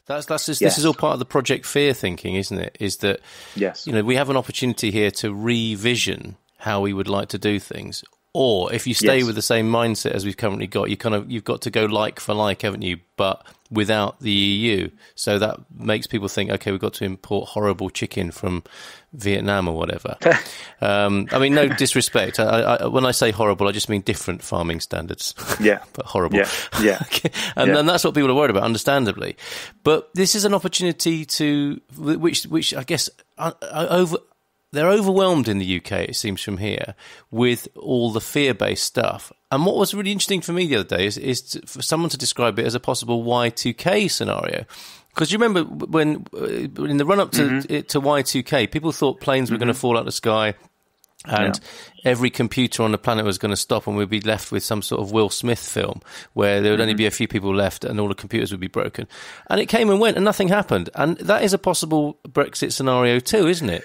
This is all part of the Project Fear thinking, isn't it? Is that yes, we have an opportunity here to revision how we would like to do things. Or if you stay with the same mindset as we've currently got, you've got to go like for like, haven't you? But without the EU, so that makes people think, okay, we've got to import horrible chicken from Vietnam or whatever. I mean, no disrespect. When I say horrible, I just mean different farming standards. Yeah, but horrible. Yeah. And that's what people are worried about, understandably. But this is an opportunity which I guess they're overwhelmed in the UK, it seems from here, with all the fear-based stuff. And what was really interesting for me the other day is for someone to describe it as a possible Y2K scenario. Because you remember when in the run-up to Y2K, people thought planes were going to fall out of the sky and every computer on the planet was going to stop and we'd be left with some sort of Will Smith film where there would only be a few people left and all the computers would be broken. And it came and went and nothing happened. And that is a possible Brexit scenario too, isn't it?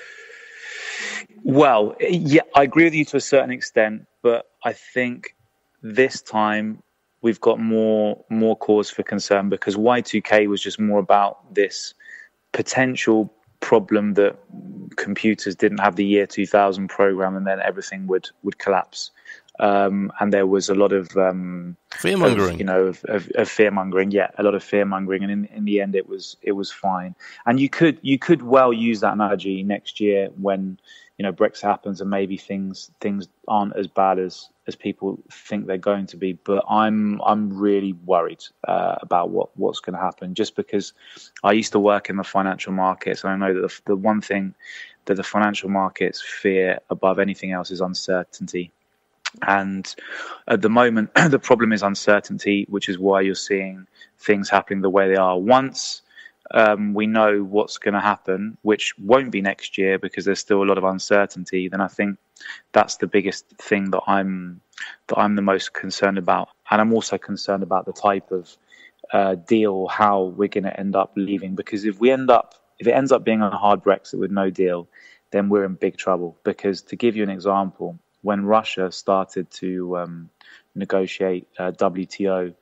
Well, yeah, I agree with you to a certain extent, but I think this time we've got more cause for concern because Y2K was just more about this potential problem that computers didn't have the year 2000 program and then everything would collapse. And there was a lot of fear-mongering. Of fear-mongering. Yeah, a lot of fear-mongering. And in the end, it was fine. And you could well use that analogy next year when Brexit happens and maybe things aren't as bad as people think they're going to be. But I'm really worried about what's going to happen, just because I used to work in the financial markets, and I know that the one thing that the financial markets fear above anything else is uncertainty. And at the moment, the problem is uncertainty, which is why you're seeing things happening the way they are. Once we know what's going to happen, which won't be next year because there's still a lot of uncertainty, then I think that's the biggest thing that I'm the most concerned about. And I'm also concerned about the type of deal, how we're going to end up leaving. Because if it ends up being a hard Brexit with no deal, then we're in big trouble. Because to give you an example, when Russia started to negotiate WTO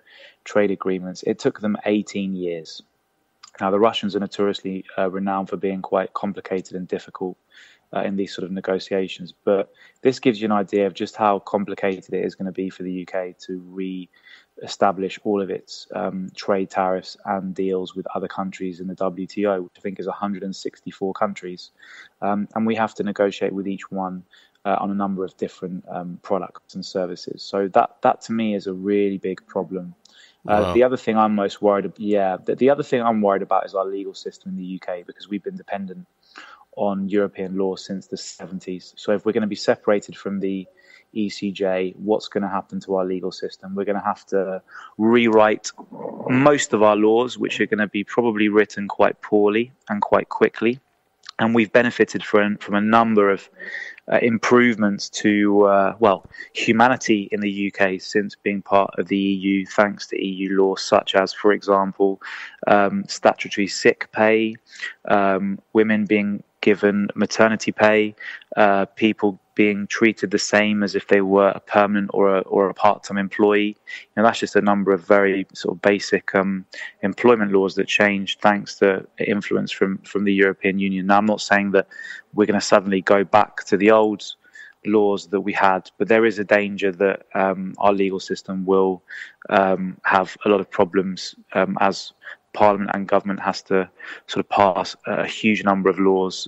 trade agreements, it took them 18 years. Now, the Russians are notoriously renowned for being quite complicated and difficult in these sort of negotiations. But this gives you an idea of just how complicated it is going to be for the UK to re-establish all of its trade tariffs and deals with other countries in the WTO, which I think is 164 countries. And we have to negotiate with each one on a number of different products and services. So that to me is a really big problem. Wow. The other thing I'm most worried about, the other thing I'm worried about is our legal system in the UK, because we've been dependent on European law since the 70s. So if we're going to be separated from the ECJ, what's going to happen to our legal system? We're going to have to rewrite most of our laws, which are going to be probably written quite poorly and quite quickly. And we've benefited from a number of improvements to, humanity in the UK since being part of the EU, thanks to EU law, such as, for example, statutory sick pay, women being given maternity pay, people being treated the same as if they were a permanent or a part-time employee. That's just a number of very sort of basic employment laws that changed thanks to influence from the European Union. Now, I'm not saying that we're going to suddenly go back to the old laws that we had, but there is a danger that our legal system will have a lot of problems as Parliament and government has to sort of pass a huge number of laws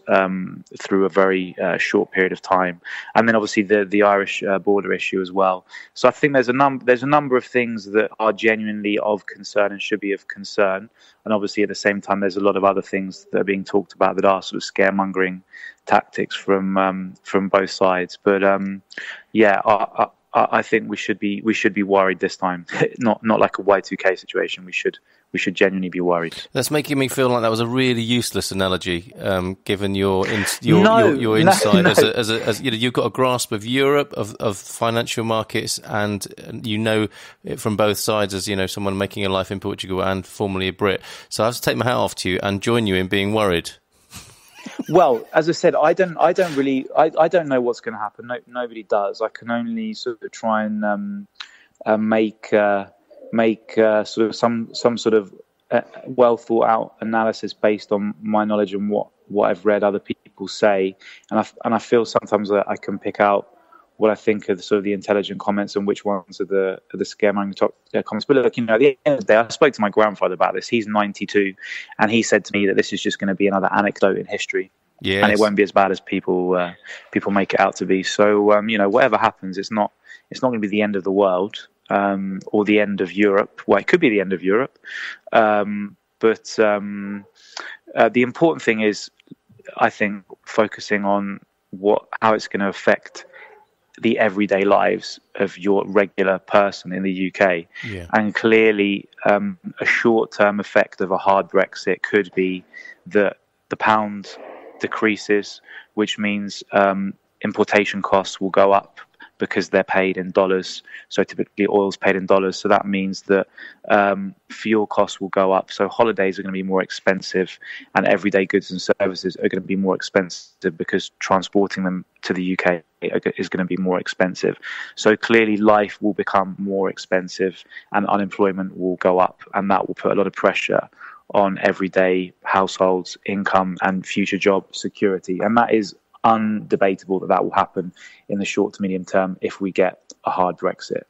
through a very short period of time, and then obviously the Irish border issue as well. So I think there's a number of things that are genuinely of concern and should be of concern, and obviously at the same time there's a lot of other things that are being talked about that are sort of scaremongering tactics from both sides. But I think we should be worried this time, not like a Y2K situation. We should genuinely be worried. That's making me feel like that was a really useless analogy, given your insight as you've got a grasp of Europe, of financial markets, and it from both sides as someone making a life in Portugal and formerly a Brit. So I have to take my hat off to you and join you in being worried. Well, as I said, I don't know what's going to happen. Nobody does. I can only sort of try and make sort of some sort of well thought out analysis based on my knowledge and what I've read other people say, and I feel sometimes that I can pick out what I think are sort of the intelligent comments and which ones are the scaremongering comments. But look, at the end of the day, I spoke to my grandfather about this. He's 92, and he said to me that this is just going to be another anecdote in history. Yes. And it won't be as bad as people make it out to be. So whatever happens, it's not going to be the end of the world or the end of Europe. Well, it could be the end of Europe, but the important thing is, I think, focusing on how it's going to affect the everyday lives of your regular person in the UK. Yeah. And clearly, a short-term effect of a hard Brexit could be that the pound decreases, which means importation costs will go up because they're paid in dollars. So typically oil's paid in dollars. So that means that fuel costs will go up. So holidays are going to be more expensive, and everyday goods and services are going to be more expensive because transporting them to the UK is going to be more expensive. So clearly life will become more expensive and unemployment will go up, and that will put a lot of pressure on everyday households' income and future job security. And that is undebatable that will happen in the short to medium term if we get a hard Brexit,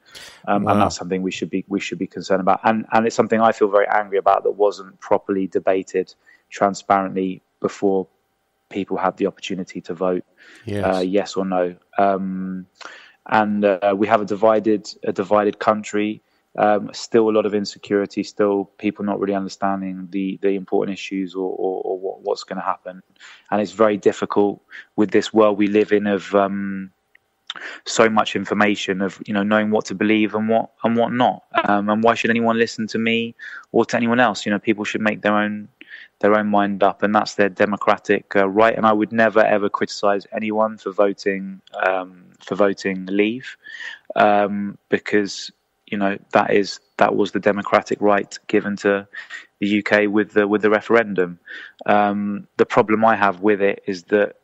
and that's something we should be concerned about. And it's something I feel very angry about that wasn't properly debated transparently before people had the opportunity to vote yes or no. And we have a divided country. Still a lot of insecurity, still people not really understanding the important issues or what's going to happen. And it's very difficult with this world we live in of so much information, of knowing what to believe and what not. And why should anyone listen to me or to anyone else? People should make their own mind up, and that's their democratic right. And I would never ever criticize anyone for voting leave, because that was the democratic right given to the UK with the referendum. The problem I have with it is that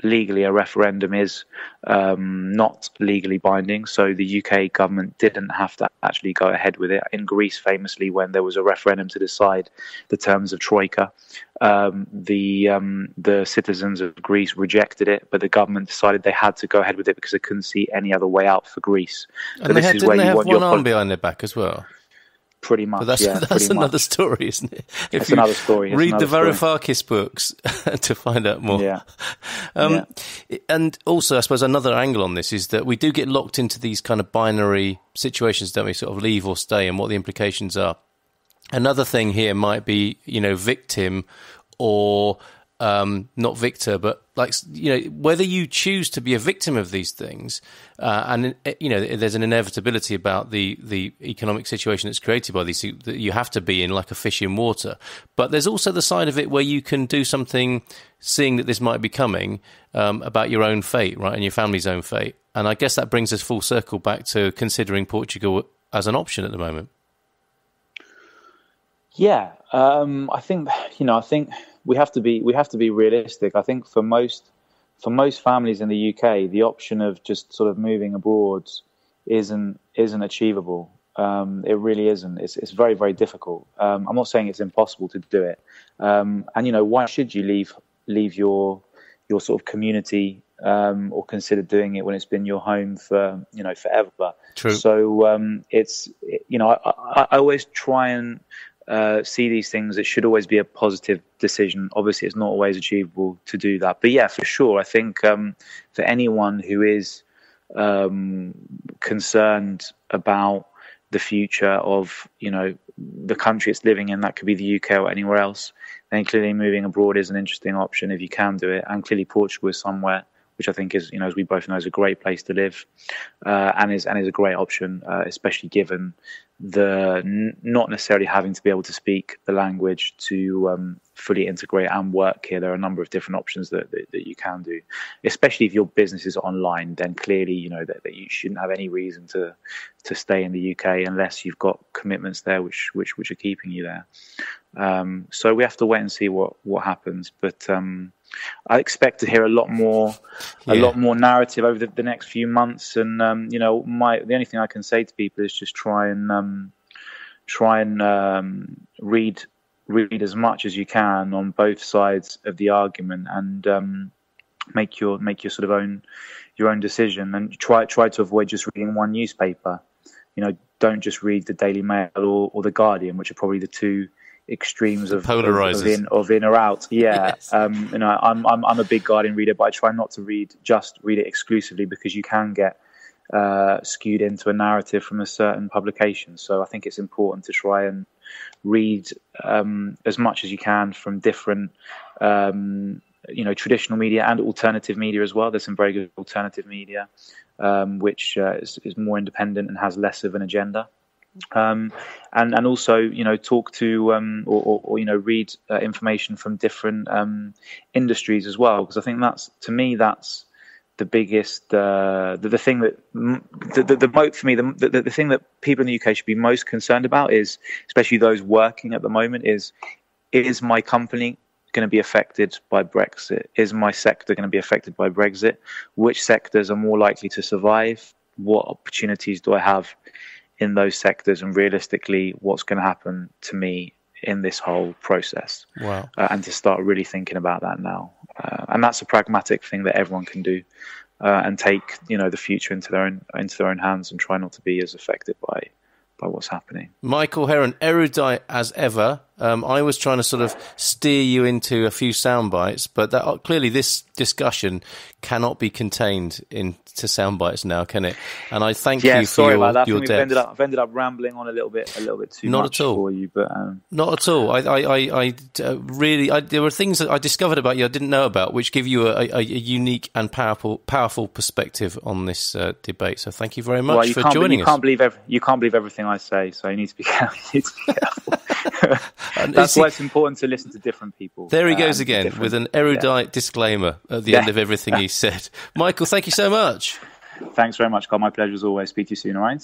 legally a referendum is not legally binding, so the UK government didn't have to actually go ahead with it. In Greece, famously, when there was a referendum to decide the terms of Troika, the citizens of Greece rejected it, but the government decided they had to go ahead with it because they couldn't see any other way out for Greece. And didn't they have one arm behind their back as well? Pretty much, but that's another story, isn't it? It's another story. Read the Varoufakis books to find out more. Yeah. And also, I suppose another angle on this is that we do get locked into these kind of binary situations, don't we? Sort of leave or stay, and what the implications are. Another thing here might be, victim or not victor, but whether you choose to be a victim of these things, and there's an inevitability about the economic situation that's created by these that you have to be in, like a fish in water. But there's also the side of it where you can do something, seeing that this might be coming, about your own fate, right, and your family's own fate. And I guess that brings us full circle back to considering Portugal as an option at the moment. Yeah, I think we have to be realistic. I think for most families in the UK, the option of just sort of moving abroad isn't achievable. It really isn't. It's very, very difficult. I'm not saying it's impossible to do it. And why should you leave your sort of community or consider doing it when it's been your home for forever? True. So it's I always try and see these things. It should always be a positive decision. Obviously, it's not always achievable to do that. But yeah, for sure, I think for anyone who is concerned about the future of the country it's living in, that could be the UK or anywhere else, then clearly moving abroad is an interesting option if you can do it. And clearly Portugal is somewhere which I think is, as we both know, is a great place to live, and is a great option, especially given the not necessarily having to be able to speak the language to fully integrate and work here. There are a number of different options that you can do, especially if your business is online. Then clearly, that you shouldn't have any reason to stay in the UK unless you've got commitments there which are keeping you there. So we have to wait and see what happens, but I expect to hear a lot more narrative over the next few months. And the only thing I can say to people is just try and read read as much as you can on both sides of the argument, and make your sort of your own decision, and try to avoid just reading one newspaper. Don't just read the Daily Mail or the Guardian, which are probably the two extremes of in or out. Yeah. Yes. I'm a big Guardian reader, but I try not to read it exclusively, because you can get skewed into a narrative from a certain publication. So I think it's important to try and read as much as you can from different traditional media and alternative media as well. There's some very good alternative media which is more independent and has less of an agenda. And also, talk to or read information from different industries as well, because I think that's the biggest the thing that the thing that people in the UK should be most concerned about is, especially those working at the moment, is my company going to be affected by Brexit? Is my sector going to be affected by Brexit? Which sectors are more likely to survive? What opportunities do I have in those sectors? And realistically, what's going to happen to me in this whole process? Wow. And to start really thinking about that now. And that's a pragmatic thing that everyone can do, and take the future into their own hands, and try not to be as affected by what's happening. Michael Heron, erudite as ever. I was trying to sort of steer you into a few sound bites, but clearly this discussion cannot be contained into sound bites now, can it? And I thank you for your depth. I've ended up rambling on a little bit too much for you, but not at all. I really there were things that I discovered about you I didn't know about, which give you a unique and powerful perspective on this debate. So thank you very much for joining us. You can't believe everything I say, so you need to be careful. That's why it's important to listen to different people. There he goes again with an erudite disclaimer at the end of everything he said. Michael, thank you so much. Thanks very much, Carl. My pleasure as always. Speak to you soon, all right?